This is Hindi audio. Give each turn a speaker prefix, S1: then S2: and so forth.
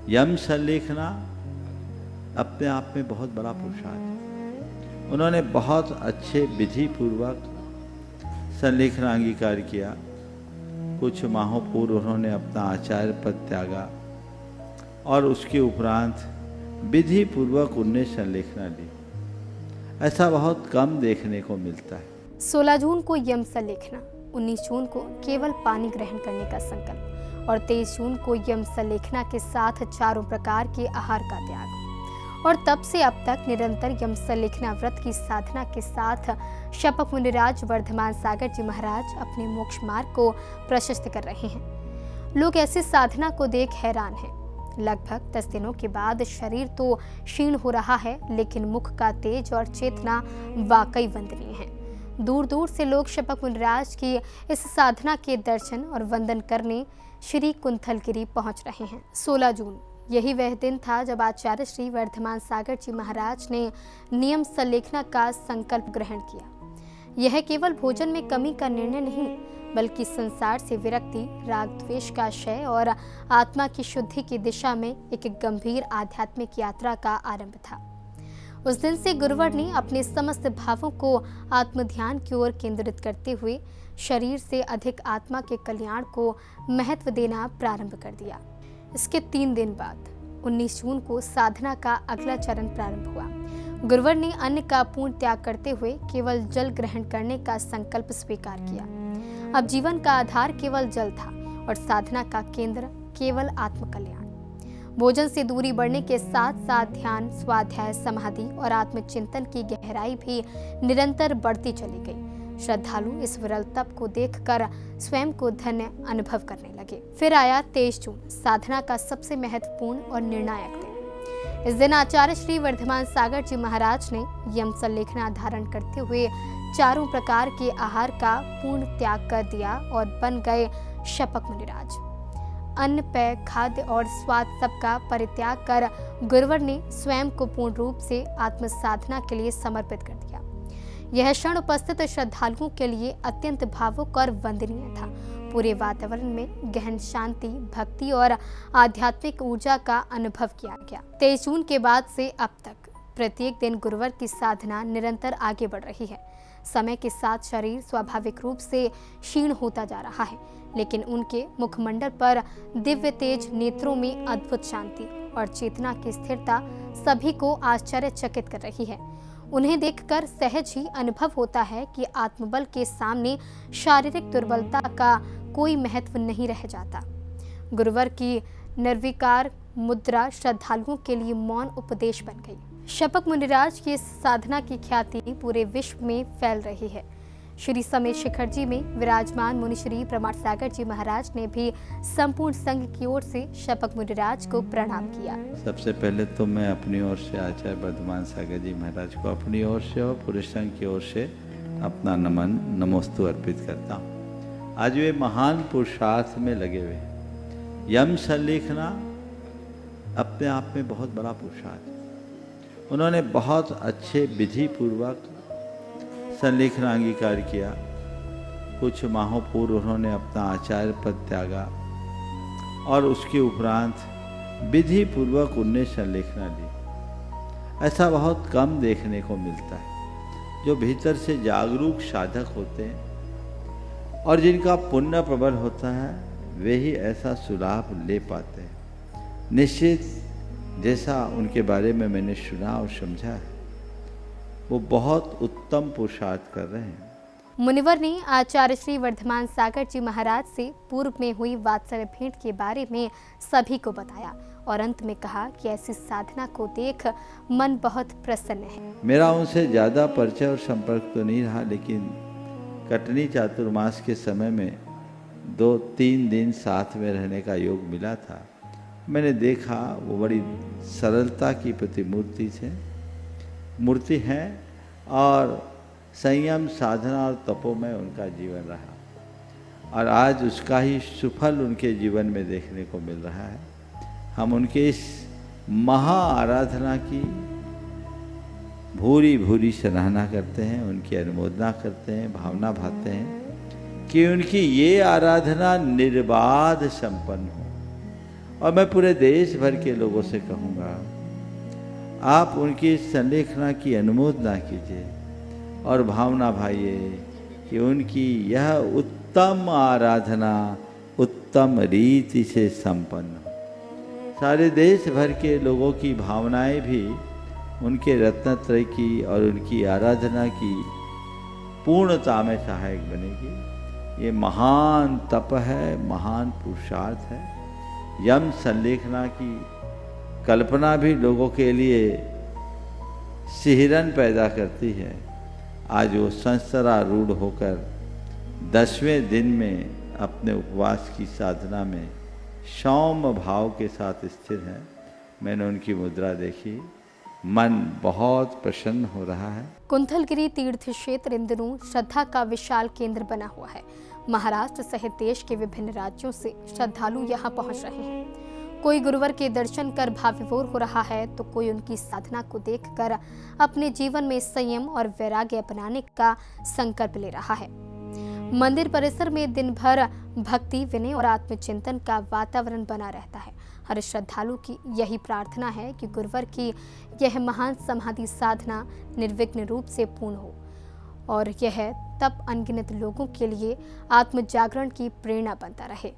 S1: यम संलेखना अपने आप में बहुत बड़ा पुरुषार्थ है। उन्होंने बहुत अच्छे विधि पूर्वक संलेखना अंगीकार किया। कुछ माहों पूर्व उन्होंने अपना आचार्य पद त्यागा और उसके उपरांत विधि पूर्वक उनने संलेखना ली। ऐसा बहुत कम देखने को मिलता है।
S2: 16 जून को यम संलेखना, 19 जून को केवल पानी ग्रहण करने का संकल्प और 23 जून को यम संलेखना के साथ चारों प्रकार के आहार का त्याग। और तब से अब तक निरंतर यम संलेखना व्रत की साधना के साथ शपक मुनिराज वर्धमान सागर जी महाराज अपने मोक्ष मार्ग को प्रशस्त कर रहे हैं। लोग ऐसी साधना को देख हैरान हैं। लगभग 10 दिनों के बाद शरीर तो क्षीण हो रहा है, लेकिन मुख का तेज और चेतना वाकई वंदनीय है। दूर दूर से लोग शपक मुनिराज की इस साधना के दर्शन और वंदन करने श्री कुंथलगिरी पहुंच रहे हैं। 16 जून यही वह दिन था जब आचार्य श्री वर्धमान सागर जी महाराज ने नियम संलेखना का संकल्प ग्रहण किया। यह केवल भोजन में कमी का निर्णय नहीं, बल्कि संसार से विरक्ति, राग द्वेष का क्षय और आत्मा की शुद्धि की दिशा में एक गंभीर आध्यात्मिक यात्रा का आरंभ था। उस दिन से गुरुवर ने अपने समस्त भावों को आत्मध्यान की ओर केंद्रित करते हुए शरीर से अधिक आत्मा के कल्याण को महत्व देना प्रारंभ कर दिया। इसके 3 दिन बाद 19 जून को साधना का अगला चरण प्रारंभ हुआ। गुरुवर ने अन्न का पूर्ण त्याग करते हुए केवल जल ग्रहण करने का संकल्प स्वीकार किया। अब जीवन का आधार केवल जल था और साधना का केंद्र केवल आत्मकल्याण। भोजन से दूरी बढ़ने के साथ साथ ध्यान, स्वाध्याय, समाधि और आत्मचिंतन की गहराई भी निरंतर बढ़ती चली गई। श्रद्धालु इस विरल तप को देखकर स्वयं को धन्य अनुभव करने लगे। फिर आया 23 जून, साधना का सबसे महत्वपूर्ण और निर्णायक दिन। इस दिन आचार्य श्री वर्धमान सागर जी महाराज ने यम संलेखना धारण करते हुए चारों प्रकार के आहार का पूर्ण त्याग कर दिया और बन गए शपक मुनिराज। अन्न, पेय, खाद्य और स्वाद सबका परित्याग कर गुरुवर ने स्वयं को पूर्ण रूप से आत्म साधना के लिए समर्पित कर दिया। यह क्षण उपस्थित श्रद्धालुओं के लिए अत्यंत भावुक और वंदनीय था। पूरे वातावरण में गहन शांति, भक्ति और आध्यात्मिक ऊर्जा का अनुभव किया गया। 23 जून के बाद से अब तक प्रत्येक दिन गुरुवर की साधना निरंतर आगे बढ़ रही है। समय के साथ शरीर स्वाभाविक रूप से क्षीण होता जा रहा है, लेकिन उनके मुखमंडल पर दिव्य तेज, नेत्रों में अद्भुत शांति और चेतना की स्थिरता सभी को आश्चर्यचकित कर रही है। उन्हें देखकर सहज ही अनुभव होता है कि आत्मबल के सामने शारीरिक दुर्बलता का कोई महत्व नहीं रह जाता। गुरुवर की निर्विकार मुद्रा श्रद्धालुओं के लिए मौन उपदेश बन गई। शपक मुनिराज की इस साधना की ख्याति पूरे विश्व में फैल रही है। श्री समेत शिखर जी में विराजमान मुनि श्री प्रमाण सागर जी महाराज ने भी संपूर्ण संघ की ओर से शपक मुनिराज को प्रणाम किया।
S1: सबसे पहले तो मैं अपनी ओर से आचार्य वर्धमान सागर जी महाराज को अपनी ओर से और पूरे संघ की ओर से अपना नमन, नमोस्तु अर्पित करता हूँ। आज वे महान पुरुषार्थ में लगे हुए। यम संलेखना अपने आप में बहुत बड़ा पुरुषार्थ है। उन्होंने बहुत अच्छे विधि पूर्वक संलेखना अंगीकार किया। कुछ माहों पूर्व उन्होंने अपना आचार्य पद त्यागा और उसके उपरांत विधि पूर्वक उनने संलेखना ली। ऐसा बहुत कम देखने को मिलता है। जो भीतर से जागरूक साधक होते हैं और जिनका पुण्य प्रबल होता है, वे ही ऐसा सुलाभ ले पाते हैं। निश्चित जैसा उनके बारे में मैंने सुना और समझा है, वो बहुत उत्तम पुरुषार्थ कर रहे हैं।
S2: मुनिवर ने आचार्य श्री वर्धमान सागर जी महाराज से पूर्व में हुई वात्सल्य भेंट के बारे में सभी को बताया और अंत में कहा कि ऐसी साधना को देख मन बहुत प्रसन्न है।
S1: मेरा उनसे ज़्यादा परिचय और संपर्क तो नहीं रहा, लेकिन कटनी चातुर्मास के समय में 2-3 दिन साथ में रहने का योग मिला था। मैंने देखा वो बड़ी सरलता की मूर्ति है और संयम, साधना और तपोमय उनका जीवन रहा और आज उसका ही सुफल उनके जीवन में देखने को मिल रहा है। हम उनके इस महा आराधना की भूरी भूरी सराहना करते हैं, उनकी अनुमोदना करते हैं, भावना भाते हैं कि उनकी ये आराधना निर्बाध संपन्न हो और मैं पूरे देश भर के लोगों से कहूँगा, आप उनकी संलेखना की अनुमोदना कीजिए और भावना भाइये कि उनकी यह उत्तम आराधना उत्तम रीति से संपन्न हो। सारे देश भर के लोगों की भावनाएं भी उनके रत्नत्रय की और उनकी आराधना की पूर्णता में सहायक बनेगी। ये महान तप है, महान पुरुषार्थ है। यम संलेखना की कल्पना भी लोगों के लिए सिहरन पैदा करती है। आज वो संस्तरारूढ़ होकर 10वें दिन में अपने उपवास की साधना में सौम्य भाव के साथ स्थिर है। मैंने उनकी मुद्रा देखी, मन बहुत प्रसन्न हो रहा है।
S2: कुंथलगिरी तीर्थ क्षेत्र इन दिनों श्रद्धा का विशाल केंद्र बना हुआ है। महाराष्ट्र सहित देश के विभिन्न राज्यों से श्रद्धालु यहाँ पहुँच रहे हैं। कोई गुरुवर के दर्शन कर भावविभोर हो रहा है तो कोई उनकी साधना को देखकर अपने जीवन में संयम और वैराग्य अपनाने का संकल्प ले रहा है। मंदिर परिसर में दिन भर भक्ति, विनय और आत्मचिंतन का वातावरण बना रहता है। हर श्रद्धालु की यही प्रार्थना है कि गुरुवर की यह महान समाधि साधना निर्विघ्न रूप से पूर्ण हो और यह तप अनगिनत लोगों के लिए आत्म जागरण की प्रेरणा बनता रहे।